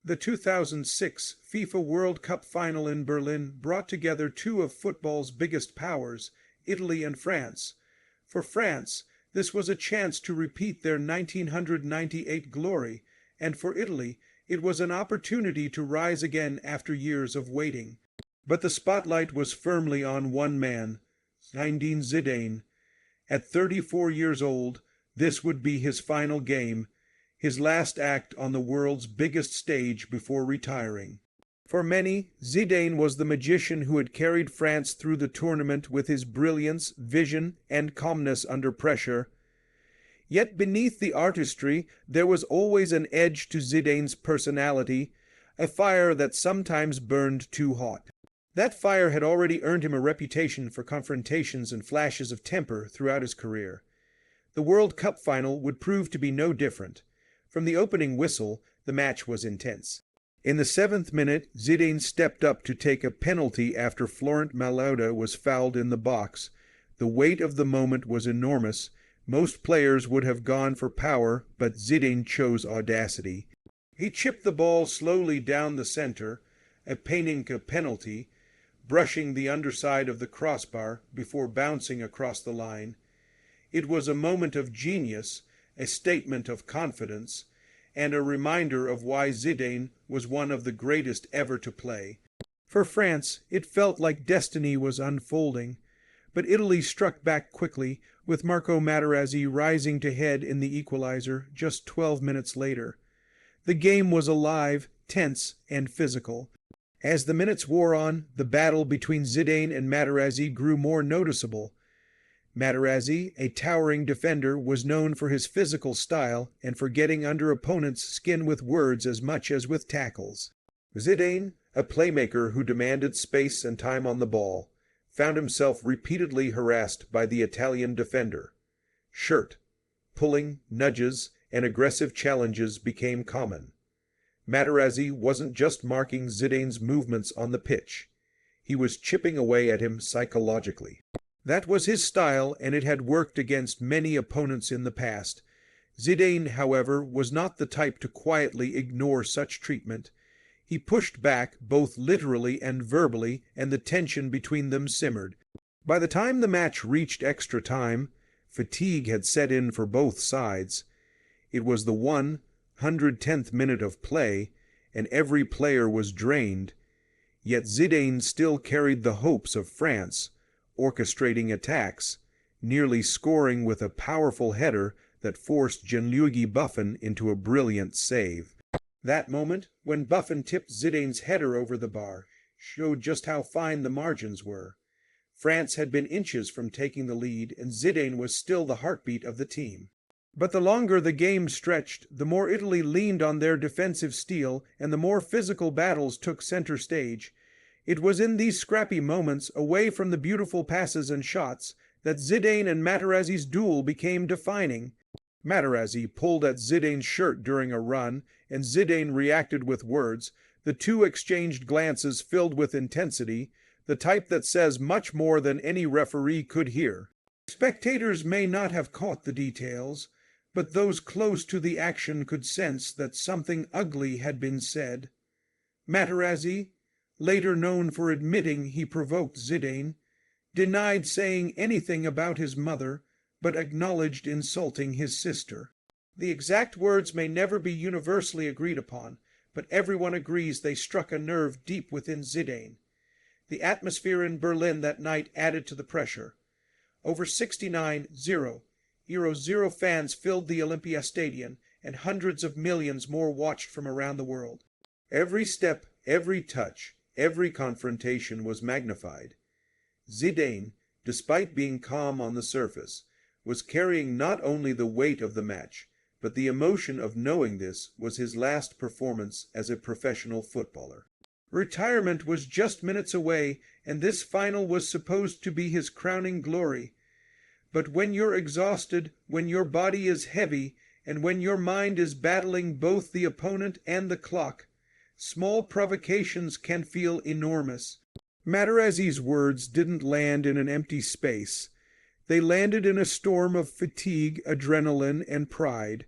The 2006 FIFA World Cup final in Berlin brought together two of football's biggest powers, Italy and France. For France, this was a chance to repeat their 1998 glory, and for Italy, it was an opportunity to rise again after years of waiting. But the spotlight was firmly on one man, Zinedine Zidane. At 34 years old, this would be his final game, his last act on the world's biggest stage before retiring. For many, Zidane was the magician who had carried France through the tournament with his brilliance, vision, and calmness under pressure. Yet beneath the artistry, there was always an edge to Zidane's personality, a fire that sometimes burned too hot. That fire had already earned him a reputation for confrontations and flashes of temper throughout his career. The World Cup final would prove to be no different. From the opening whistle, the match was intense. In the 7th minute, Zidane stepped up to take a penalty after Florent Malauda was fouled in the box. The weight of the moment was enormous. Most players would have gone for power, but Zidane chose audacity. He chipped the ball slowly down the center, a Panenka penalty, brushing the underside of the crossbar before bouncing across the line. It was a moment of genius, a statement of confidence, and a reminder of why Zidane was one of the greatest ever to play. For France, it felt like destiny was unfolding, but Italy struck back quickly, with Marco Materazzi rising to head in the equalizer just 12 minutes later. The game was alive, tense, and physical. As the minutes wore on, the battle between Zidane and Materazzi grew more noticeable. Materazzi, a towering defender, was known for his physical style and for getting under opponents' skin with words as much as with tackles. Zidane, a playmaker who demanded space and time on the ball, found himself repeatedly harassed by the Italian defender. Shirt, pulling, nudges, and aggressive challenges became common. Materazzi wasn't just marking Zidane's movements on the pitch. He was chipping away at him psychologically. That was his style, and it had worked against many opponents in the past. Zidane, however, was not the type to quietly ignore such treatment. He pushed back, both literally and verbally, and the tension between them simmered. By the time the match reached extra time, fatigue had set in for both sides. It was the 110th minute of play, and every player was drained. Yet Zidane still carried the hopes of France, orchestrating attacks, nearly scoring with a powerful header that forced Gianluigi Buffon into a brilliant save. That moment, when Buffon tipped Zidane's header over the bar, showed just how fine the margins were. France had been inches from taking the lead, and Zidane was still the heartbeat of the team. But the longer the game stretched, the more Italy leaned on their defensive steel, and the more physical battles took center stage. It was in these scrappy moments, away from the beautiful passes and shots, that Zidane and Materazzi's duel became defining. Materazzi pulled at Zidane's shirt during a run, and Zidane reacted with words. The two exchanged glances filled with intensity, the type that says much more than any referee could hear. Spectators may not have caught the details, but those close to the action could sense that something ugly had been said. Materazzi, later known for admitting he provoked Zidane, denied saying anything about his mother, but acknowledged insulting his sister. The exact words may never be universally agreed upon, but everyone agrees they struck a nerve deep within Zidane. The atmosphere in Berlin that night added to the pressure. Over 69,000 fans filled the Olympia Stadium, and hundreds of millions more watched from around the world. Every step, every touch, every confrontation was magnified. Zidane, despite being calm on the surface, was carrying not only the weight of the match, but the emotion of knowing this was his last performance as a professional footballer. Retirement was just minutes away, and this final was supposed to be his crowning glory. But when you're exhausted, when your body is heavy, and when your mind is battling both the opponent and the clock, small provocations can feel enormous. Materazzi's words didn't land in an empty space. They landed in a storm of fatigue, adrenaline, and pride.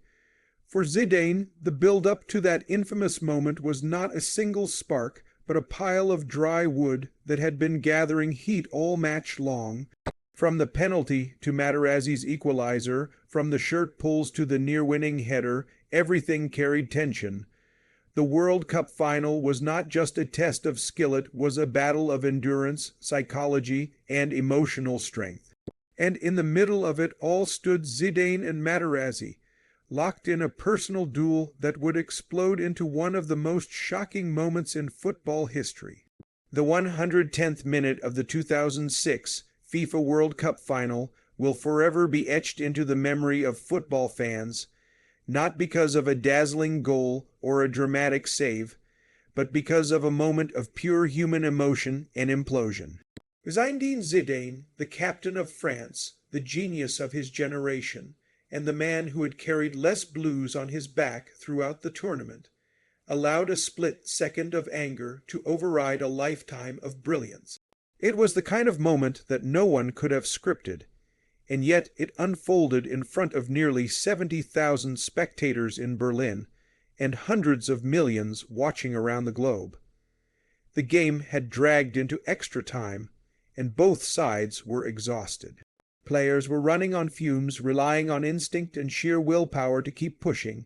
For Zidane, the build-up to that infamous moment was not a single spark, but a pile of dry wood that had been gathering heat all match long. From the penalty to Materazzi's equalizer, from the shirt pulls to the near-winning header, everything carried tension. The World Cup final was not just a test of skill, it was a battle of endurance, psychology, and emotional strength. And in the middle of it all stood Zidane and Materazzi, locked in a personal duel that would explode into one of the most shocking moments in football history. The 110th minute of the 2006 FIFA World Cup final will forever be etched into the memory of football fans, not because of a dazzling goal or a dramatic save, but because of a moment of pure human emotion and implosion. Zinedine Zidane, the captain of France, the genius of his generation, and the man who had carried less blues on his back throughout the tournament, allowed a split second of anger to override a lifetime of brilliance. It was the kind of moment that no one could have scripted, and yet it unfolded in front of nearly 70,000 spectators in Berlin and hundreds of millions watching around the globe. The game had dragged into extra time, and both sides were exhausted. Players were running on fumes, relying on instinct and sheer willpower to keep pushing.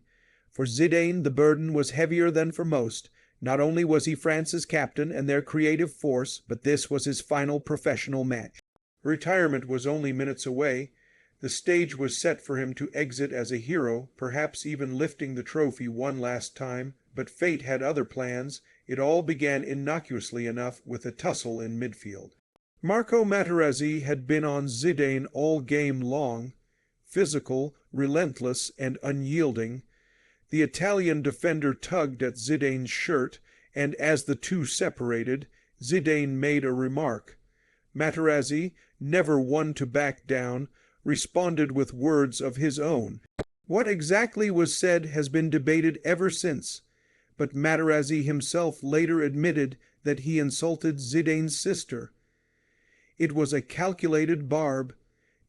For Zidane, the burden was heavier than for most. Not only was he France's captain and their creative force, but this was his final professional match. Retirement was only minutes away. The stage was set for him to exit as a hero, perhaps even lifting the trophy one last time, but fate had other plans. It all began innocuously enough with a tussle in midfield. Marco Materazzi had been on Zidane all game long, physical, relentless, and unyielding. The Italian defender tugged at Zidane's shirt, and as the two separated, Zidane made a remark. Materazzi, never one to back down, responded with words of his own. What exactly was said has been debated ever since, but Materazzi himself later admitted that he insulted Zidane's sister. It was a calculated barb,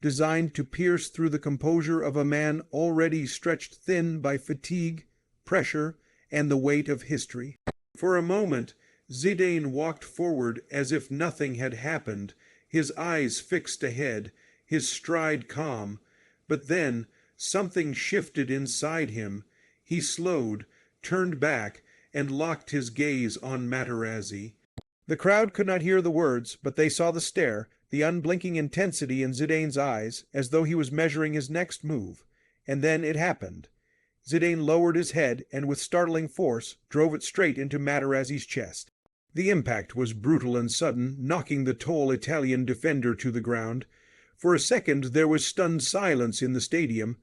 designed to pierce through the composure of a man already stretched thin by fatigue, pressure, and the weight of history. For a moment, Zidane walked forward as if nothing had happened, his eyes fixed ahead, his stride calm. But then something shifted inside him. He slowed, turned back, and locked his gaze on Materazzi. The crowd could not hear the words, but they saw the stare, the unblinking intensity in Zidane's eyes, as though he was measuring his next move. And then it happened. Zidane lowered his head and with startling force drove it straight into Materazzi's chest. The impact was brutal and sudden, knocking the tall Italian defender to the ground. For a second there was stunned silence in the stadium.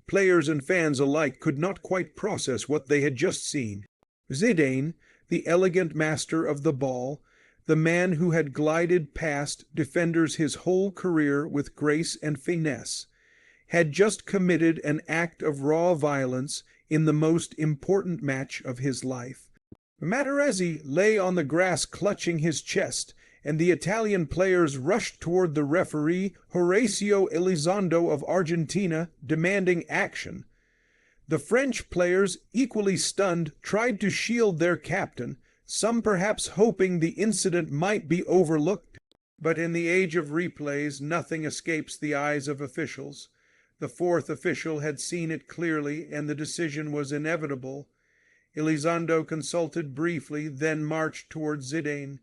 Players and fans alike could not quite process what they had just seen. Zidane, the elegant master of the ball, the man who had glided past defenders his whole career with grace and finesse, had just committed an act of raw violence in the most important match of his life. Materazzi lay on the grass clutching his chest, and the Italian players rushed toward the referee, Horacio Elizondo of Argentina, demanding action. The French players, equally stunned, tried to shield their captain, some perhaps hoping the incident might be overlooked. But in the age of replays, nothing escapes the eyes of officials. The fourth official had seen it clearly, and the decision was inevitable. Elizondo consulted briefly, then marched toward Zidane.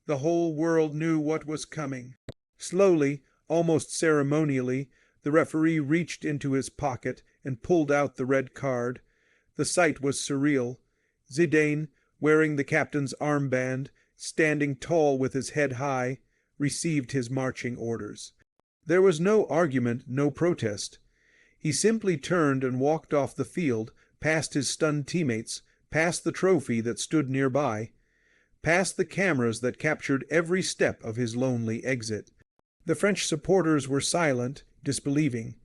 The whole world knew what was coming. Slowly, almost ceremonially, the referee reached into his pocket and pulled out the red card. The sight was surreal. Zidane, wearing the captain's armband, standing tall with his head high, received his marching orders. There was no argument, no protest. He simply turned and walked off the field, past his stunned teammates, past the trophy that stood nearby, past the cameras that captured every step of his lonely exit. The French supporters were silent, disbelieving.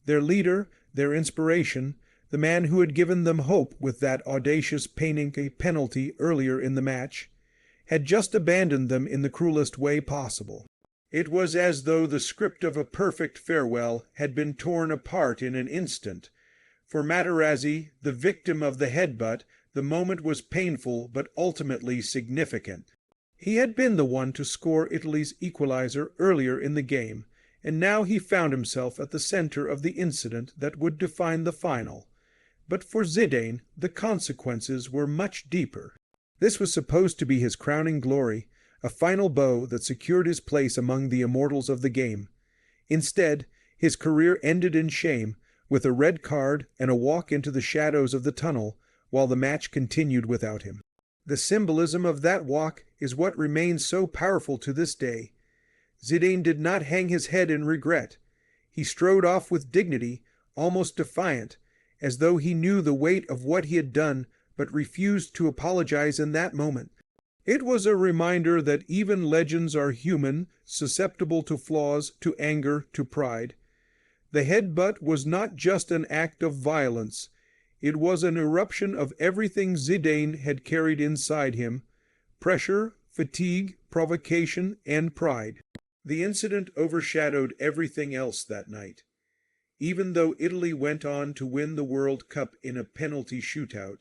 Their leader, their inspiration, the man who had given them hope with that audacious penalty earlier in the match, had just abandoned them in the cruelest way possible. It was as though the script of a perfect farewell had been torn apart in an instant. For Materazzi, the victim of the headbutt, the moment was painful but ultimately significant. He had been the one to score Italy's equalizer earlier in the game, and now he found himself at the center of the incident that would define the final. But for Zidane, the consequences were much deeper. This was supposed to be his crowning glory, a final bow that secured his place among the immortals of the game. Instead, his career ended in shame, with a red card and a walk into the shadows of the tunnel, while the match continued without him. The symbolism of that walk is what remains so powerful to this day. Zidane did not hang his head in regret. He strode off with dignity, almost defiant, as though he knew the weight of what he had done, but refused to apologize in that moment. It was a reminder that even legends are human, susceptible to flaws, to anger, to pride. The headbutt was not just an act of violence. It was an eruption of everything Zidane had carried inside him: pressure, fatigue, provocation, and pride. The incident overshadowed everything else that night. Even though Italy went on to win the World Cup in a penalty shootout,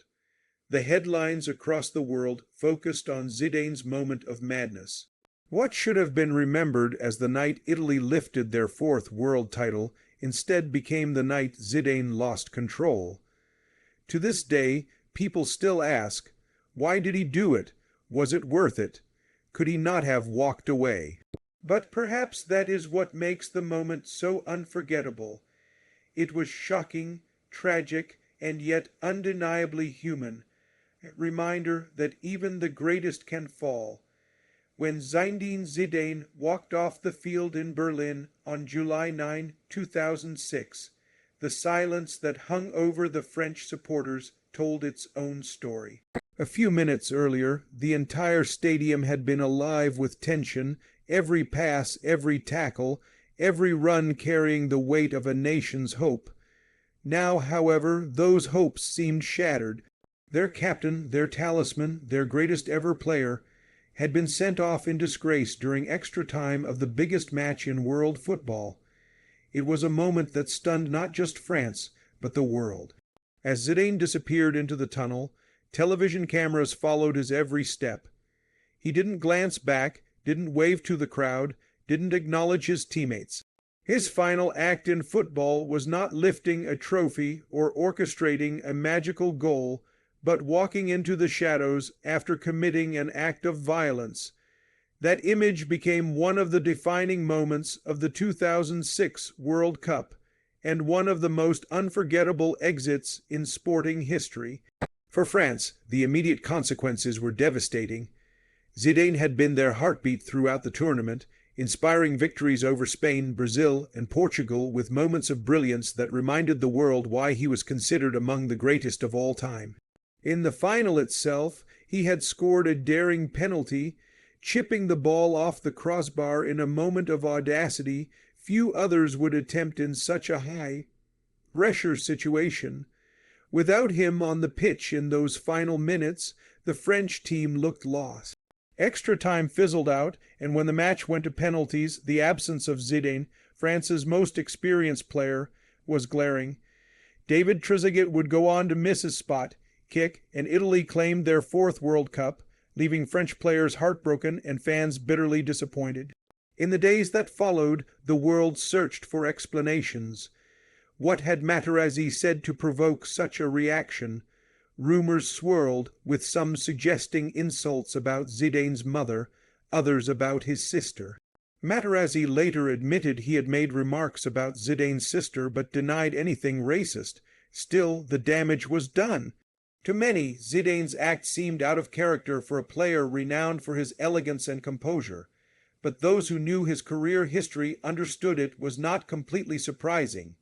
the headlines across the world focused on Zidane's moment of madness. What should have been remembered as the night Italy lifted their fourth world title instead became the night Zidane lost control. To this day, people still ask, why did he do it? Was it worth it? Could he not have walked away? But perhaps that is what makes the moment so unforgettable. It was shocking, tragic, and yet undeniably human, a reminder that even the greatest can fall. When Zinedine Zidane walked off the field in Berlin on July 9, 2006, the silence that hung over the French supporters told its own story. A few minutes earlier, the entire stadium had been alive with tension, every pass, every tackle, every run carrying the weight of a nation's hope. Now, however, those hopes seemed shattered. Their captain, their talisman, their greatest ever player, had been sent off in disgrace during extra time of the biggest match in world football. It was a moment that stunned not just France, but the world. As Zidane disappeared into the tunnel, television cameras followed his every step. He didn't glance back, didn't wave to the crowd, didn't acknowledge his teammates. His final act in football was not lifting a trophy or orchestrating a magical goal, but walking into the shadows after committing an act of violence. That image became one of the defining moments of the 2006 World Cup, and one of the most unforgettable exits in sporting history. For France, the immediate consequences were devastating. Zidane had been their heartbeat throughout the tournament, inspiring victories over Spain, Brazil, and Portugal with moments of brilliance that reminded the world why he was considered among the greatest of all time. In the final itself, he had scored a daring penalty, chipping the ball off the crossbar in a moment of audacity few others would attempt in such a high-pressure situation. Without him on the pitch in those final minutes, the French team looked lost. Extra time fizzled out, and when the match went to penalties, the absence of Zidane, France's most experienced player, was glaring. David Trezeguet would go on to miss his spot kick, and Italy claimed their fourth World Cup, leaving French players heartbroken and fans bitterly disappointed. In the days that followed, the world searched for explanations. What had Materazzi said to provoke such a reaction? Rumors swirled, with some suggesting insults about Zidane's mother, others about his sister. Materazzi later admitted he had made remarks about Zidane's sister but denied anything racist. Still, the damage was done. To many, Zidane's act seemed out of character for a player renowned for his elegance and composure. But those who knew his career history understood it was not completely surprising.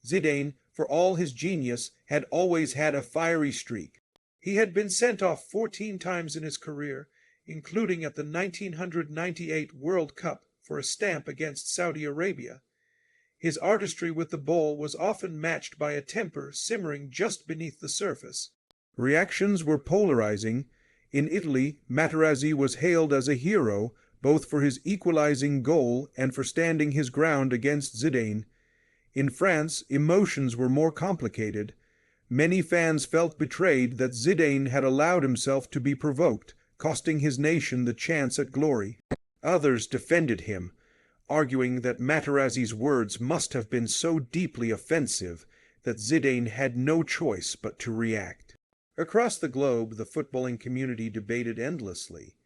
Zidane, for all his genius, had always had a fiery streak. He had been sent off 14 times in his career, including at the 1998 World Cup for a stamp against Saudi Arabia. His artistry with the ball was often matched by a temper simmering just beneath the surface. Reactions were polarizing. In Italy, Materazzi was hailed as a hero, both for his equalizing goal and for standing his ground against Zidane. In France, emotions were more complicated. Many fans felt betrayed that Zidane had allowed himself to be provoked, costing his nation the chance at glory. Others defended him, arguing that Materazzi's words must have been so deeply offensive that Zidane had no choice but to react. Across the globe, the footballing community debated endlessly.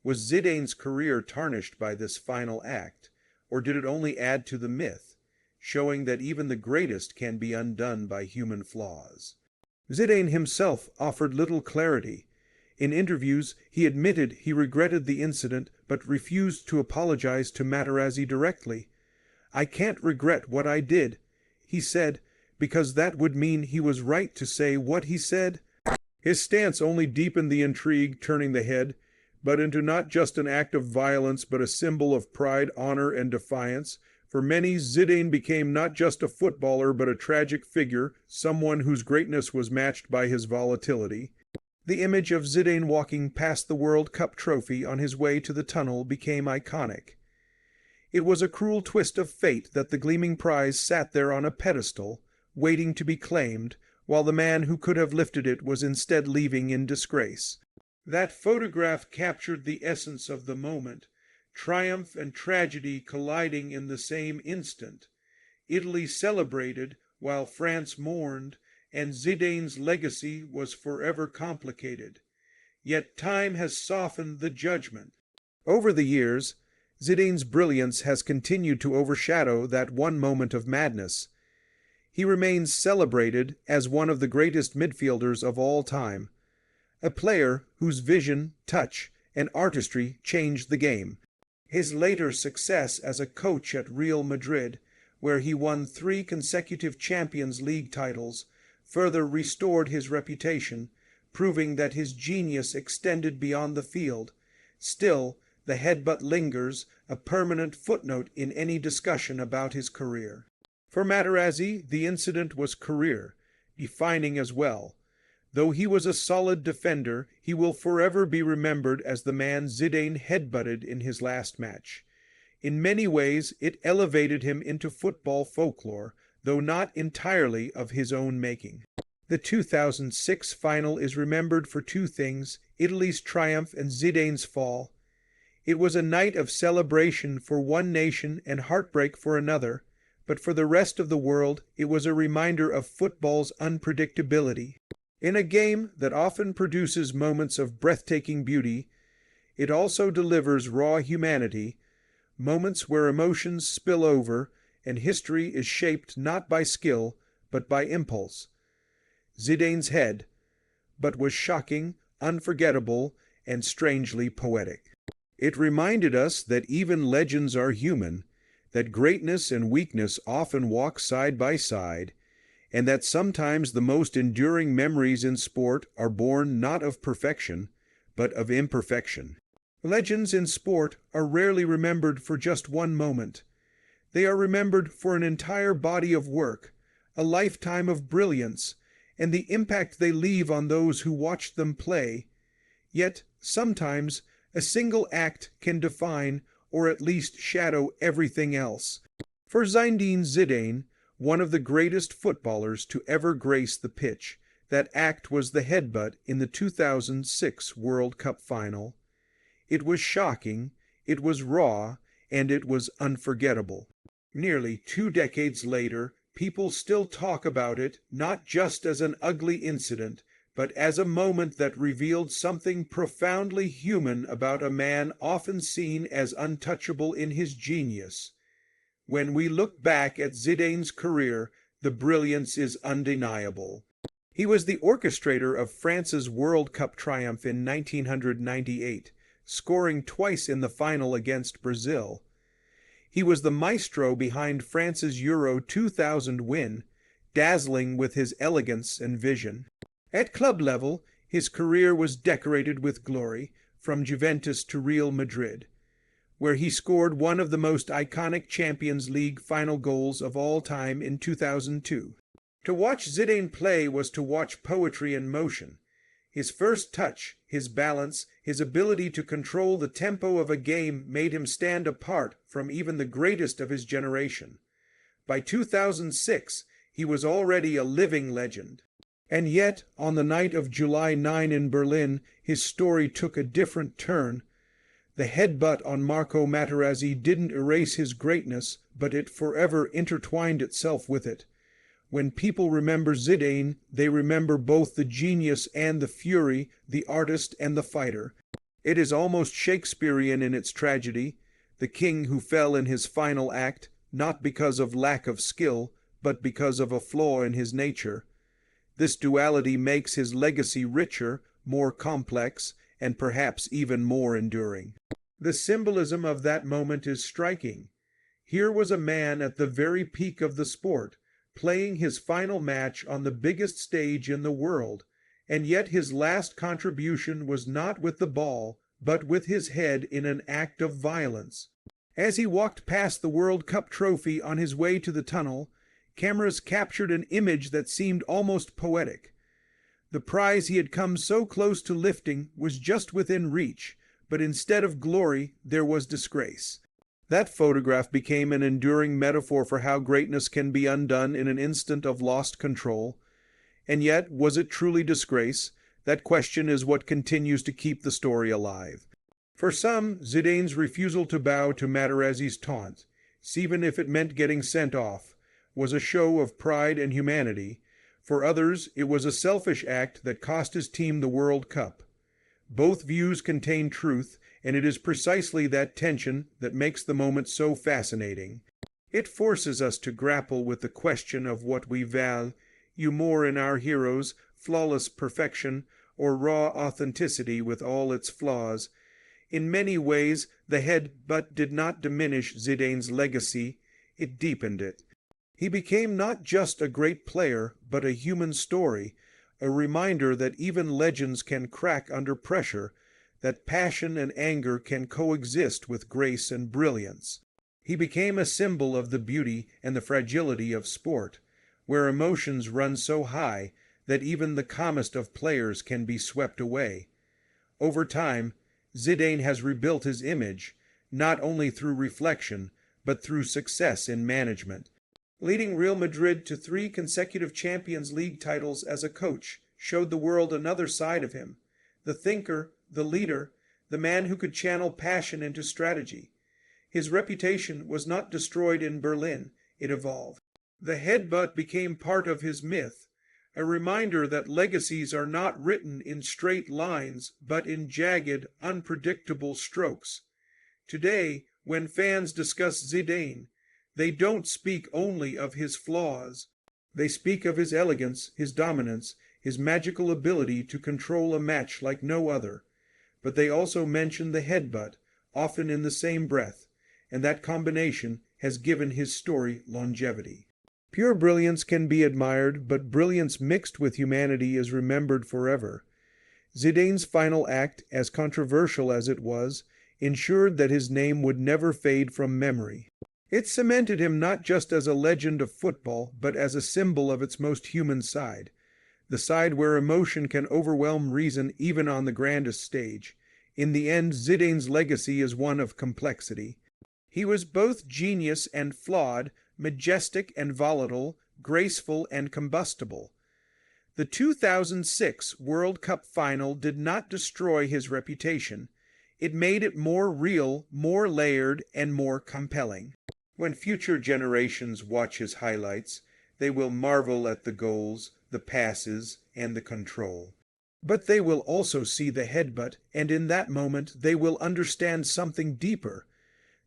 Was Zidane's career tarnished by this final act, or did it only add to the myth, showing that even the greatest can be undone by human flaws? Zidane himself offered little clarity. In interviews, he admitted he regretted the incident but refused to apologize to Materazzi directly. "I can't regret what I did," he said, because that would mean he was right to say what he said. His stance only deepened the intrigue, turning the head, but into not just an act of violence but a symbol of pride, honor, and defiance. For many, Zidane became not just a footballer but a tragic figure, someone whose greatness was matched by his volatility. The image of Zidane walking past the World Cup trophy on his way to the tunnel became iconic. It was a cruel twist of fate that the gleaming prize sat there on a pedestal, waiting to be claimed, while the man who could have lifted it was instead leaving in disgrace. That photograph captured the essence of the moment, triumph and tragedy colliding in the same instant. Italy celebrated while France mourned, and Zidane's legacy was forever complicated. Yet time has softened the judgment. Over the years, Zidane's brilliance has continued to overshadow that one moment of madness. He remains celebrated as one of the greatest midfielders of all time, a player whose vision, touch, and artistry changed the game. His later success as a coach at Real Madrid, where he won 3 consecutive Champions League titles, further restored his reputation, proving that his genius extended beyond the field. Still, the headbutt lingers, a permanent footnote in any discussion about his career. For Materazzi, the incident was career-defining as well. Though he was a solid defender, he will forever be remembered as the man Zidane headbutted in his last match. In many ways, it elevated him into football folklore, though not entirely of his own making. The 2006 final is remembered for 2 things: Italy's triumph and Zidane's fall. It was a night of celebration for one nation and heartbreak for another, but for the rest of the world it was a reminder of football's unpredictability. In a game that often produces moments of breathtaking beauty, it also delivers raw humanity, moments where emotions spill over and history is shaped not by skill but by impulse. Zidane's head, but was shocking, unforgettable, and strangely poetic. It reminded us that even legends are human, that greatness and weakness often walk side by side, and that sometimes the most enduring memories in sport are born not of perfection, but of imperfection. Legends in sport are rarely remembered for just one moment. They are remembered for an entire body of work, a lifetime of brilliance, and the impact they leave on those who watch them play. Yet, sometimes, a single act can define, or at least shadow, everything else. For Zinedine Zidane, one of the greatest footballers to ever grace the pitch, that act was the headbutt in the 2006 World Cup final. It was shocking, it was raw, and it was unforgettable. Nearly 2 decades later, people still talk about it, not just as an ugly incident, but as a moment that revealed something profoundly human about a man often seen as untouchable in his genius. When we look back at Zidane's career, the brilliance is undeniable. He was the orchestrator of France's World Cup triumph in 1998, scoring twice in the final against Brazil. He was the maestro behind France's Euro 2000 win, dazzling with his elegance and vision. At club level, his career was decorated with glory, from Juventus to Real Madrid, where he scored one of the most iconic Champions League final goals of all time in 2002. To watch Zidane play was to watch poetry in motion. His first touch, his balance, his ability to control the tempo of a game made him stand apart from even the greatest of his generation. By 2006, he was already a living legend. And yet, on the night of July 9 in Berlin, his story took a different turn. The headbutt on Marco Materazzi didn't erase his greatness, but it forever intertwined itself with it. When people remember Zidane, they remember both the genius and the fury, the artist and the fighter. It is almost Shakespearean in its tragedy, the king who fell in his final act, not because of lack of skill, but because of a flaw in his nature. This duality makes his legacy richer, more complex, and perhaps even more enduring. The symbolism of that moment is striking. Here was a man at the very peak of the sport, playing his final match on the biggest stage in the world, and yet his last contribution was not with the ball, but with his head in an act of violence. As he walked past the World Cup trophy on his way to the tunnel, cameras captured an image that seemed almost poetic. The prize he had come so close to lifting was just within reach, but instead of glory, there was disgrace. That photograph became an enduring metaphor for how greatness can be undone in an instant of lost control. And yet, was it truly disgrace? That question is what continues to keep the story alive. For some, Zidane's refusal to bow to Materazzi's taunt, even if it meant getting sent off, was a show of pride and humanity. For others, it was a selfish act that cost his team the World Cup. Both views contain truth, and it is precisely that tension that makes the moment so fascinating. It forces us to grapple with the question of what we value more in our heroes, flawless perfection, or raw authenticity with all its flaws. In many ways, the headbutt did not diminish Zidane's legacy, it deepened it. He became not just a great player, but a human story, a reminder that even legends can crack under pressure, that passion and anger can coexist with grace and brilliance. He became a symbol of the beauty and the fragility of sport, where emotions run so high that even the calmest of players can be swept away. Over time, Zidane has rebuilt his image, not only through reflection, but through success in management. Leading Real Madrid to 3 consecutive Champions League titles as a coach showed the world another side of him, the thinker, the leader, the man who could channel passion into strategy. His reputation was not destroyed in Berlin, it evolved. The headbutt became part of his myth, a reminder that legacies are not written in straight lines, but in jagged, unpredictable strokes. Today, when fans discuss Zidane, they don't speak only of his flaws. They speak of his elegance, his dominance, his magical ability to control a match like no other. But they also mention the headbutt, often in the same breath, and that combination has given his story longevity. Pure brilliance can be admired, but brilliance mixed with humanity is remembered forever. Zidane's final act, as controversial as it was, ensured that his name would never fade from memory. It cemented him not just as a legend of football, but as a symbol of its most human side, the side where emotion can overwhelm reason even on the grandest stage. In the end, Zidane's legacy is one of complexity. He was both genius and flawed, majestic and volatile, graceful and combustible. The 2006 World Cup final did not destroy his reputation. It made it more real, more layered, and more compelling. When future generations watch his highlights, they will marvel at the goals, the passes, and the control. But they will also see the headbutt, and in that moment they will understand something deeper.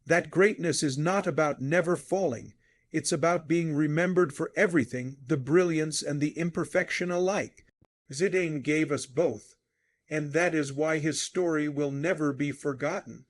That greatness is not about never falling. It's about being remembered for everything, the brilliance and the imperfection alike. Zidane gave us both, and that is why his story will never be forgotten.